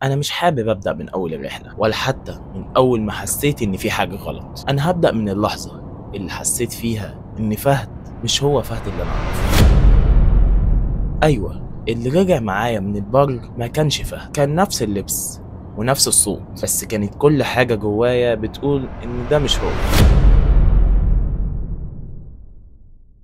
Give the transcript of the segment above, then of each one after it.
أنا مش حابب أبدأ من أول الرحلة ولا حتى من أول ما حسيت إن في حاجة غلط. أنا هبدأ من اللحظة اللي حسيت فيها إن فهد مش هو فهد اللي أنا أعرفه. أيوة، اللي رجع معايا من البر ما كانش فهد، كان نفس اللبس ونفس الصوت، بس كانت كل حاجة جوايا بتقول إن ده مش هو.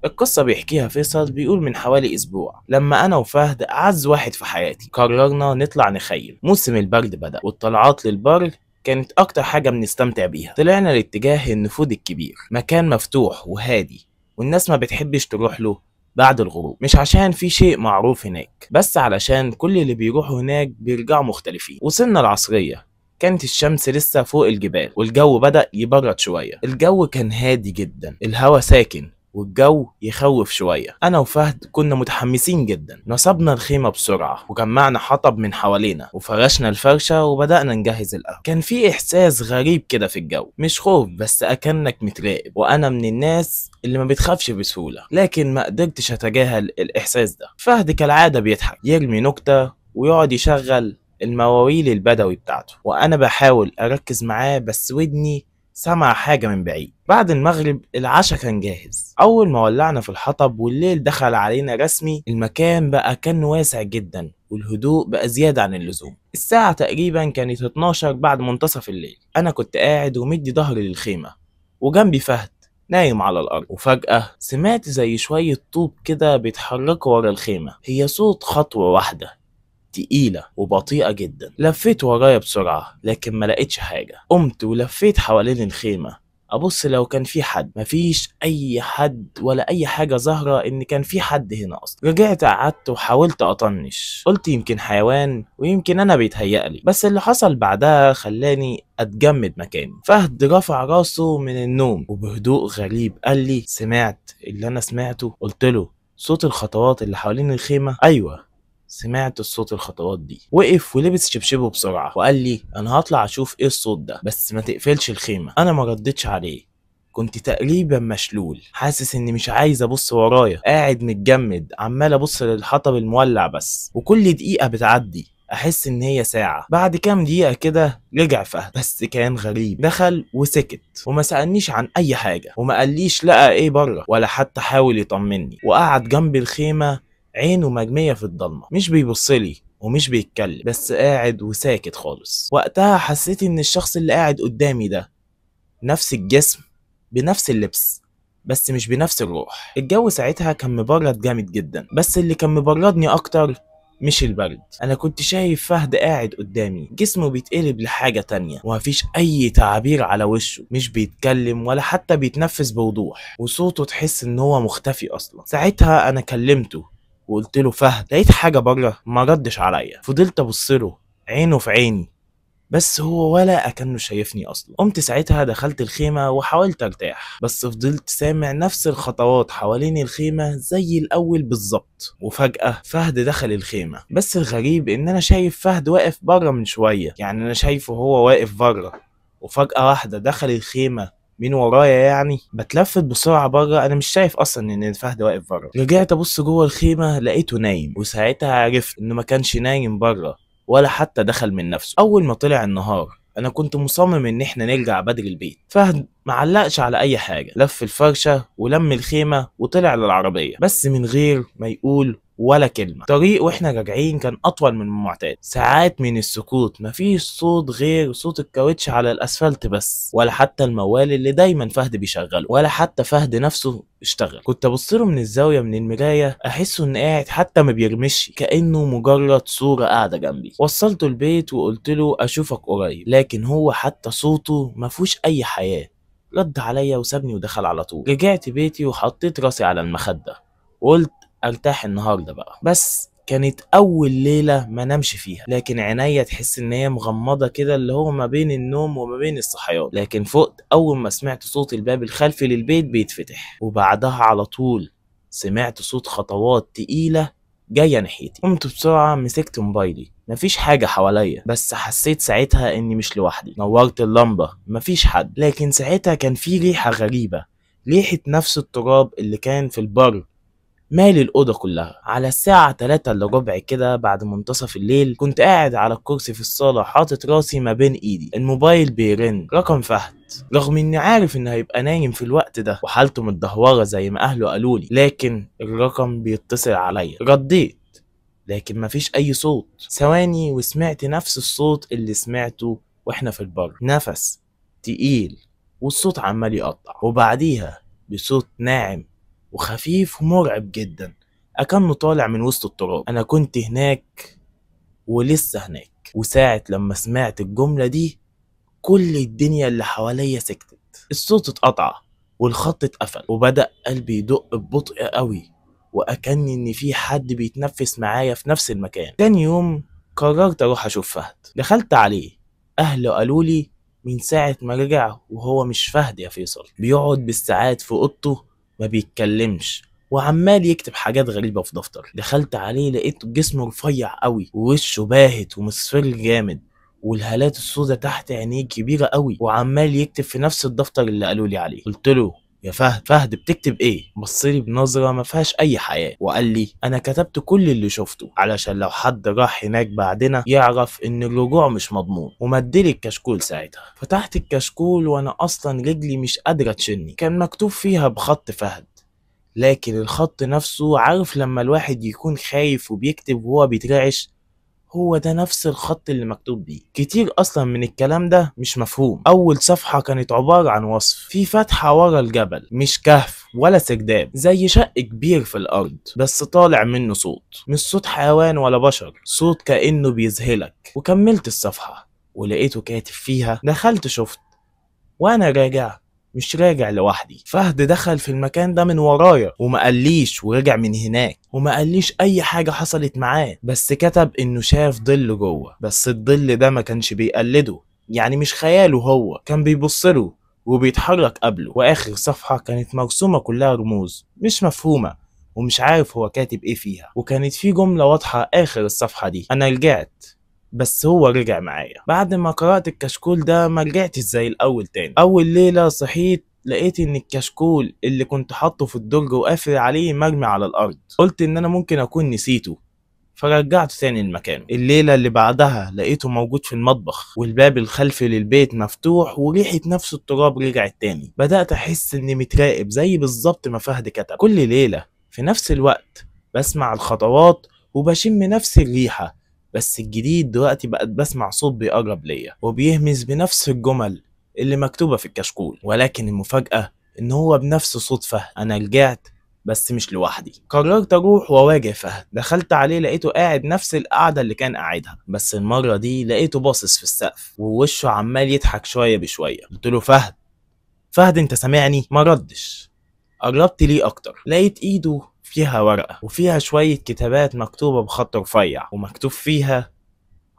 القصة بيحكيها فيصل، بيقول من حوالي أسبوع لما أنا وفهد أعز واحد في حياتي قررنا نطلع نخيم. موسم البرد بدأ والطلعات للبر كانت أكتر حاجة بنستمتع بيها. طلعنا لاتجاه النفود الكبير، مكان مفتوح وهادي والناس ما بتحبش تروح له بعد الغروب، مش عشان في شيء معروف هناك، بس علشان كل اللي بيروحوا هناك بيرجعوا مختلفين. وصلنا العصرية، كانت الشمس لسه فوق الجبال والجو بدأ يبرد شوية. الجو كان هادي جدا، الهوا ساكن والجو يخوف شوية. أنا وفهد كنا متحمسين جدا. نصبنا الخيمة بسرعة وجمعنا حطب من حوالينا وفرشنا الفرشة وبدأنا نجهز القهوة. كان في إحساس غريب كده في الجو، مش خوف بس أكنك متراقب، وأنا من الناس اللي ما بتخافش بسهولة، لكن ما قدرتش أتجاهل الإحساس ده. فهد كالعادة بيضحك، يرمي نكتة ويقعد يشغل المواويل البدوي بتاعته، وأنا بحاول أركز معاه بس ودني سمع حاجة من بعيد. بعد المغرب العشاء كان جاهز. أول ما ولعنا في الحطب والليل دخل علينا رسمي، المكان بقى كان واسع جدا والهدوء بقى زيادة عن اللزوم. الساعة تقريبا كانت 12 بعد منتصف الليل. أنا كنت قاعد ومدي ظهري للخيمة وجنبي فهد نايم على الأرض، وفجأة سمعت زي شوية طوب كده بيتحركوا ورا الخيمة. هي صوت خطوة واحدة تقيلة وبطيئة جدا. لفيت ورايا بسرعة لكن ما لقيتش حاجة. قمت ولفيت حوالين الخيمة أبص لو كان في حد. مفيش أي حد ولا أي حاجة ظاهرة إن كان في حد هنا أصلا. رجعت قعدت وحاولت أطنش، قلت يمكن حيوان ويمكن أنا بيتهيألي، بس اللي حصل بعدها خلاني أتجمد مكاني. فهد رفع راسه من النوم وبهدوء غريب قال لي: سمعت اللي أنا سمعته؟ قلت له: صوت الخطوات اللي حوالين الخيمة؟ أيوة، سمعت الصوت الخطوات دي. وقف ولبس شبشبه بسرعة وقال لي: انا هطلع اشوف ايه الصوت ده، بس ما تقفلش الخيمة. انا ما ردتش عليه، كنت تقريبا مشلول، حاسس اني مش عايز ابص ورايا، قاعد متجمد عمال ابص للحطب المولع بس، وكل دقيقة بتعدي احس ان هي ساعة. بعد كام دقيقة كده رجع فهد، بس كان غريب. دخل وسكت وما سألنيش عن اي حاجة وما قاليش لقى ايه بره ولا حتى حاول يطمني، وقعد جنب الخيمة عينه مجمية في الضلمة، مش بيبصلي ومش بيتكلم، بس قاعد وساكت خالص. وقتها حسيت ان الشخص اللي قاعد قدامي ده نفس الجسم بنفس اللبس بس مش بنفس الروح. الجو ساعتها كان مبرد جامد جدا، بس اللي كان مبردني اكتر مش البرد. انا كنت شايف فهد قاعد قدامي جسمه بيتقلب لحاجة تانية ومفيش اي تعابير على وشه، مش بيتكلم ولا حتى بيتنفس بوضوح، وصوته تحس ان هو مختفي اصلا. ساعتها انا كلمته وقلت له: فهد، لقيت حاجة بره؟ ما ردش عليا. فضلت ابص له عينه في عيني بس هو ولا أكنه شايفني أصلا. قمت ساعتها دخلت الخيمة وحاولت أرتاح، بس فضلت سامع نفس الخطوات حوالين الخيمة زي الأول بالظبط. وفجأة فهد دخل الخيمة، بس الغريب إن أنا شايف فهد واقف بره من شوية، يعني أنا شايفه هو واقف بره، وفجأة واحدة دخل الخيمة من ورايا. يعني بتلفت بسرعة بره، أنا مش شايف أصلا إن فهد واقف بره. رجعت أبص جوه الخيمة لقيته نايم، وساعتها عرفت إنه ما كانش نايم بره ولا حتى دخل من نفسه. اول ما طلع النهار انا كنت مصمم ان احنا نرجع بدري البيت. فهد معلقش على اي حاجه، لف الفرشه ولم الخيمه وطلع للعربيه، بس من غير ما يقول ولا كلمه. الطريق واحنا راجعين كان اطول من المعتاد، ساعات من السكوت، مفيش صوت غير صوت الكاوتش على الاسفلت بس، ولا حتى الموال اللي دايما فهد بيشغله، ولا حتى فهد نفسه اشتغل. كنت ابصله من الزاويه من المرايه احسه انه قاعد حتى ما بيرمش، كانه مجرد صوره قاعده جنبي. وصلته البيت وقلت له اشوفك قريب، لكن هو حتى صوته ما فيهوش اي حياه. رد عليا وسابني ودخل على طول. رجعت بيتي وحطيت راسي على المخده وقلت ارتاح النهارده بقى. بس كانت اول ليله ما نمشي فيها، لكن عينيا تحس ان هي مغمضه كده، اللي هو ما بين النوم وما بين الصحيان. لكن فقت اول ما سمعت صوت الباب الخلفي للبيت بيتفتح، وبعدها على طول سمعت صوت خطوات تقيله جايه ناحيتي. قمت بسرعه مسكت موبايلي، مفيش حاجه حواليا، بس حسيت ساعتها اني مش لوحدي. نورت اللمبه، مفيش حد، لكن ساعتها كان في ريحه غريبه، ريحه نفس التراب اللي كان في البر مالي الأوضة كلها. على الساعة 3 إلا ربع كده بعد منتصف الليل كنت قاعد على الكرسي في الصالة حاطط راسي ما بين إيدي، الموبايل بيرن، رقم فهد. رغم إني عارف إنه هيبقى نايم في الوقت ده وحالته متدهورة زي ما أهله قالولي، لكن الرقم بيتصل عليا. رديت لكن مفيش أي صوت. ثواني وسمعت نفس الصوت اللي سمعته واحنا في البر، نفس تقيل والصوت عمال يقطع، وبعديها بصوت ناعم وخفيف ومرعب جدا أكنه طالع من وسط التراب. أنا كنت هناك ولسه هناك، وساعة لما سمعت الجملة دي كل الدنيا اللي حواليا سكتت. الصوت اتقطع والخط اتقفل وبدأ قلبي يدق ببطء قوي، وأكني إن في حد بيتنفس معايا في نفس المكان. تاني يوم قررت أروح أشوف فهد. دخلت عليه، أهله قالولي من ساعة ما رجع وهو مش فهد يا فيصل، بيقعد بالساعات في أوضته ما بيتكلمش وعمال يكتب حاجات غريبة في دفتر. دخلت عليه لقيت جسمه رفيع قوي ووشه باهت ومصفر جامد، والهالات السوداء تحت عينيه كبيرة قوي، وعمال يكتب في نفس الدفتر اللي قالولي عليه. قلت له يا فهد بتكتب ايه؟ بصلي بنظرة ما فيهاش اي حياة وقال لي انا كتبت كل اللي شفته علشان لو حد راح هناك بعدنا يعرف ان الرجوع مش مضمون. ومدلي الكشكول ساعتها. فتحت الكشكول وانا اصلا رجلي مش قادرة تشني. كان مكتوب فيها بخط فهد، لكن الخط نفسه، عارف لما الواحد يكون خايف وبيكتب وهو بيترعش، هو ده نفس الخط اللي مكتوب بيه. كتير اصلا من الكلام ده مش مفهوم. اول صفحة كانت عبارة عن وصف في فتحة ورا الجبل، مش كهف ولا سرداب، زي شق كبير في الارض، بس طالع منه صوت، مش صوت حيوان ولا بشر، صوت كأنه بيذهلك. وكملت الصفحة ولقيته كاتب فيها دخلت شفت وانا راجع مش راجع لوحدي، فهد دخل في المكان ده من ورايا وما قاليش ورجع من هناك، وما قاليش اي حاجة حصلت معاه، بس كتب انه شاف ظل جوه، بس الظل ده ما كانش بيقلده، يعني مش خياله، هو كان بيبصله وبيتحرك قبله. واخر صفحة كانت مرسومة كلها رموز مش مفهومة ومش عارف هو كاتب ايه فيها، وكانت في جملة واضحة اخر الصفحة دي: انا رجعت بس هو رجع معايا. بعد ما قرأت الكشكول ده ما رجعتش زي الأول تاني. أول ليلة صحيت لقيت إن الكشكول اللي كنت حاطه في الدرج وقافل عليه مرمي على الأرض. قلت إن أنا ممكن أكون نسيته فرجعته تاني لمكانه. الليلة اللي بعدها لقيته موجود في المطبخ والباب الخلفي للبيت مفتوح وريحة نفس التراب رجعت تاني. بدأت أحس إني متراقب زي بالظبط ما فهد كتب. كل ليلة في نفس الوقت بسمع الخطوات وبشم نفس الريحة، بس الجديد دلوقتي بقت بسمع صوت بيقرب ليا وبيهمس بنفس الجمل اللي مكتوبة في الكشكول. ولكن المفاجأة إن هو بنفس صوت فهد. أنا رجعت بس مش لوحدي. قررت أروح وأواجه فهد. دخلت عليه لقيته قاعد نفس القعدة اللي كان قاعدها، بس المرة دي لقيته باصص في السقف ووشه عمال يضحك شوية بشوية. قلت له فهد أنت سامعني؟ ما ردش. قربت ليه أكتر، لقيت إيده فيها ورقة وفيها شوية كتابات مكتوبة بخط رفيع ومكتوب فيها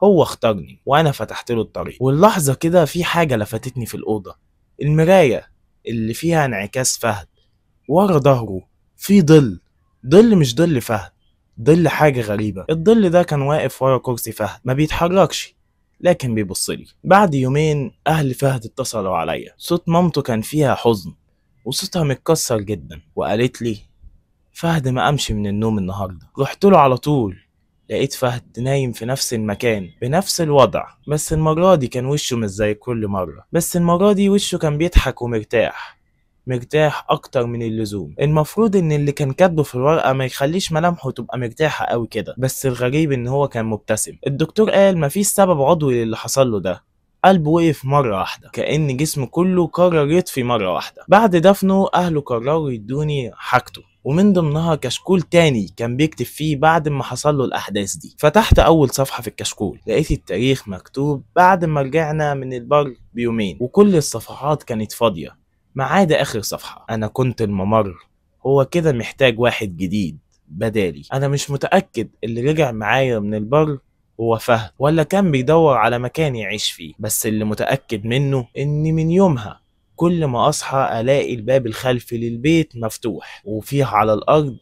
هو اختارني. وانا فتحت له الطريق، واللحظة كده في حاجة لفتتني في الأوضة: المراية اللي فيها انعكاس فهد. ورا ظهره في ظل مش ظل فهد، ظل حاجة غريبة. الظل ده كان واقف ورا كرسي فهد ما بيتحركش لكن بيبصلي. بعد يومين أهل فهد اتصلوا عليا. صوت مامته كان فيها حزن وصوتها متكسر جدا، وقالت لي فهد ما قامش من النوم النهارده. رحت له على طول لقيت فهد نايم في نفس المكان بنفس الوضع، بس المرة دي كان وشه مش زي كل مرة، بس المرة دي وشه كان بيضحك ومرتاح، مرتاح اكتر من اللزوم. المفروض ان اللي كان كاتبه في الورقة ما يخليش ملامحه تبقى مرتاحة قوي كده، بس الغريب ان هو كان مبتسم. الدكتور قال مفيش سبب عضوي للي حصل له ده، قلبه وقف مرة واحدة كأن جسمه كله قرر يطفي مرة واحدة. بعد دفنه أهله قرروا يدوني حاجته، ومن ضمنها كشكول تاني كان بيكتب فيه بعد ما حصل له الأحداث دي. فتحت أول صفحة في الكشكول لقيت التاريخ مكتوب بعد ما رجعنا من البر بيومين، وكل الصفحات كانت فاضية ما عدا آخر صفحة: أنا كنت الممر، هو كده محتاج واحد جديد بدالي. أنا مش متأكد اللي رجع معايا من البر هو فهد ولا كان بيدور على مكان يعيش فيه، بس اللي متأكد منه إني من يومها كل ما أصحى ألاقي الباب الخلفي للبيت مفتوح وفيه على الأرض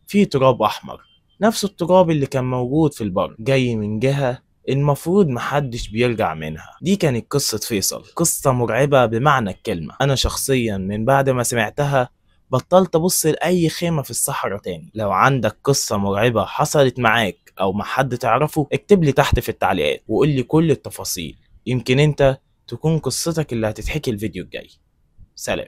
فيه تراب أحمر، نفس التراب اللي كان موجود في البر، جاي من جهة المفروض محدش بيرجع منها. دي كانت قصة فيصل، قصة مرعبة بمعنى الكلمة. أنا شخصيا من بعد ما سمعتها بطلت ابص لاي خيمة في الصحراء تاني. لو عندك قصة مرعبة حصلت معاك او مع حد تعرفه، اكتب لي تحت في التعليقات وقول لي كل التفاصيل، يمكن انت تكون قصتك اللي هتتحكي الفيديو الجاي. سلام.